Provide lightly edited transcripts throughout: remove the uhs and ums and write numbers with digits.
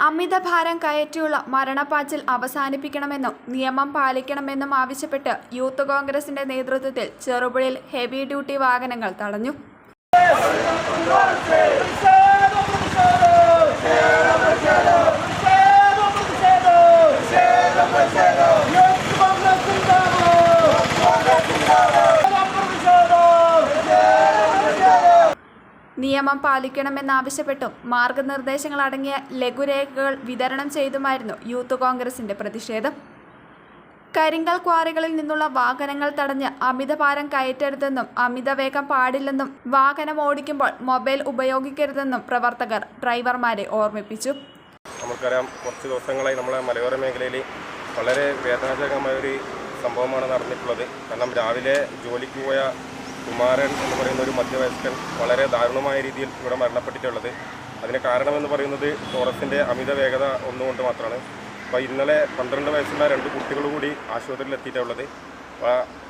അമിതഭാരം കയറ്റിയുള്ള മരണപ്പാച്ചിൽ അവസാനിപ്പിക്കണമെന്നും നിയമം പാലിക്കണമെന്നും ആവശ്യപ്പെട്ട് യൂത്ത് കോൺഗ്രസിന്റെ നേതൃത്വത്തിൽ ചെറുപുഴയിൽ ഹെവി ഡ്യൂട്ടി വാഹനങ്ങൾ തടഞ്ഞു. നിയമം പാലിക്കണമെന്നാവശ്യപ്പെട്ടും മാർഗനിർദ്ദേശങ്ങൾ അടങ്ങിയ ലഘുരേഖകൾ വിതരണം ചെയ്തുമായിരുന്നു യൂത്ത് കോൺഗ്രസിന്റെ പ്രതിഷേധം. കരിങ്കൽ ക്വാറികളിൽ നിന്നുള്ള വാഹനങ്ങൾ തടഞ്ഞ് അമിതഭാരം കയറ്റരുതെന്നും അമിതവേഗം പാടില്ലെന്നും വാഹനം ഓടിക്കുമ്പോൾ മൊബൈൽ ഉപയോഗിക്കരുതെന്നും പ്രവർത്തകർ ഡ്രൈവർമാരെ ഓർമ്മിപ്പിച്ചു. നമുക്കറിയാം, കുറച്ച് ദിവസങ്ങളായി നമ്മളെ മലയോര മേഖലയിൽ വളരെ വേദനാജനകമായ ഒരു സംഭവമാണ് നടന്നിട്ടുള്ളത്. കാരണം രാവിലെ ജോലിക്ക് പോയ കുമാരൻ എന്ന് പറയുന്ന ഒരു മധ്യവയസ്കൻ വളരെ ദാരുണമായ രീതിയിൽ ഇവിടെ മരണപ്പെട്ടിട്ടുള്ളത്. അതിന് കാരണമെന്ന് പറയുന്നത് ടോറസിൻ്റെ അമിത വേഗത ഒന്നുകൊണ്ട് മാത്രമാണ്. അപ്പോൾ ഇന്നലെ 12 വയസ്സുള്ള 2 കുട്ടികൾ കൂടി ആശുപത്രിയിൽ എത്തിയിട്ടുള്ളത്.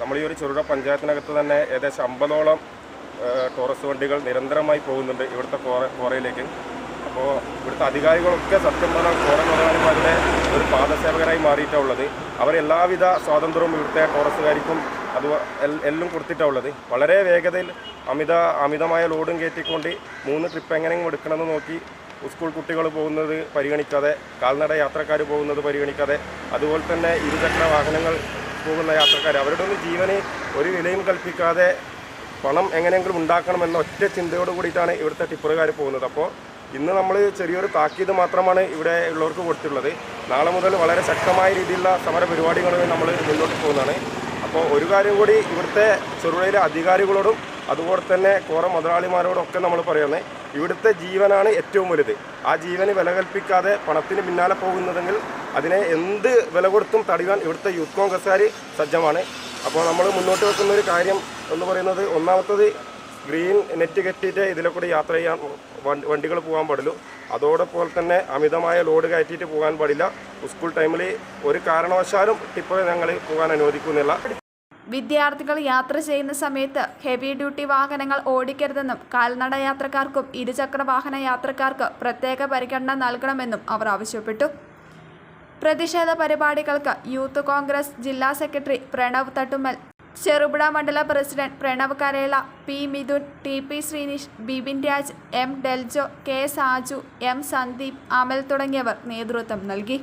നമ്മൾ ഈ ഒരു ചെറുപുഴ പഞ്ചായത്തിനകത്ത് തന്നെ ഏകദേശം 50ഓളം ടോറസ് വണ്ടികൾ നിരന്തരമായി പോകുന്നുണ്ട് ഇവിടുത്തെ കോറയിലേക്ക്. അപ്പോൾ ഇവിടുത്തെ അധികാരികളൊക്കെ സത്യം പറഞ്ഞാൽ കോറ മുതലാളിമാരുടെ ഒരു പാദസേവകരായി മാറിയിട്ടുള്ളത്. അവരെല്ലാവിധ സ്വാതന്ത്ര്യവും ഇവിടുത്തെ ടോറസുകാർക്കും അത് എല്ലാം കൊടുത്തിട്ടുള്ളത്. വളരെ വേഗതയിൽ അമിതമായ ലോഡും കയറ്റിക്കൊണ്ട് 3 ട്രിപ്പ് എങ്ങനെയും എടുക്കണമെന്ന് നോക്കി സ്കൂൾ കുട്ടികൾ പോകുന്നത് പരിഗണിക്കാതെ, കാൽനട യാത്രക്കാർ പോകുന്നത് പരിഗണിക്കാതെ, അതുപോലെ തന്നെ ഇരുചക്ര വാഹനങ്ങൾ പോകുന്ന യാത്രക്കാർ അവരുടെ ഒന്നും ജീവന് ഒരു വിലയും കൽപ്പിക്കാതെ പണം എങ്ങനെയെങ്കിലും ഉണ്ടാക്കണമെന്ന ഒറ്റ ചിന്തയോട് കൂടിയിട്ടാണ് ഇവിടുത്തെ ടിപ്പറുകാർ പോകുന്നത്. അപ്പോൾ ഇന്ന് നമ്മൾ ചെറിയൊരു താക്കീത് മാത്രമാണ് ഇവിടെ ഉള്ളവർക്ക് കൊടുത്തിട്ടുള്ളത്. നാളെ മുതൽ വളരെ ശക്തമായ രീതിയിലുള്ള സമര പരിപാടികളുമായി നമ്മൾ മുന്നോട്ട് പോകുന്നതാണ്. അപ്പോൾ ഒരു കാര്യം കൂടി ഇവിടുത്തെ ചെറുപുഴയിലെ അധികാരികളോടും അതുപോലെ തന്നെ കോറ മുതലാളിമാരോടൊക്കെ നമ്മൾ പറയുന്നത്, ഇവിടുത്തെ ജീവനാണ് ഏറ്റവും വലുത്. ആ ജീവന് വില കൽപ്പിക്കാതെ പണത്തിന് പിന്നാലെ പോകുന്നതെങ്കിൽ അതിനെ എന്ത് വില കൊടുത്തും തടയാൻ ഇവിടുത്തെ യൂത്ത് കോൺഗ്രസ്സുകാർ സജ്ജമാണ്. അപ്പോൾ നമ്മൾ മുന്നോട്ട് വെക്കുന്ന ഒരു കാര്യം എന്ന് പറയുന്നത്, ഒന്നാമത്തത് ഗ്രീൻ നെറ്റ് കെട്ടിയിട്ട് ഇതിലെ കൂടി യാത്ര ചെയ്യാൻ വണ്ടികൾ പോകാൻ പാടുള്ളൂ. അതോടൊപ്പം തന്നെ അമിതമായ ലോഡ് കയറ്റിയിട്ട് പോകാൻ പാടില്ല. സ്കൂൾ ടൈമിൽ ഒരു കാരണവശാലും ടിപ്പർ ഞങ്ങൾ പോകാൻ അനുവദിക്കുന്നില്ല. വിദ്യാർത്ഥികൾ യാത്ര ചെയ്യുന്ന സമയത്ത് ഹെവി ഡ്യൂട്ടി വാഹനങ്ങൾ ഓടിക്കരുതെന്നും കാൽനട യാത്രക്കാർക്കും ഇരുചക്ര വാഹന യാത്രക്കാർക്ക് പ്രത്യേക പരിഗണന നൽകണമെന്നും അവർ ആവശ്യപ്പെട്ടു. പ്രതിഷേധ പരിപാടികൾക്ക് യൂത്ത് കോൺഗ്രസ് ജില്ലാ സെക്രട്ടറി പ്രണവ് തട്ടുമ്മൽ, ചെറുപുഴ മണ്ഡല president Pranav Karela, P Mithun, T P Sreenish, Bibin Raj, M Deljo, K Saju, M Sandeep, Amal തുടങ്ങിയവർ നേതൃത്വം നൽകി.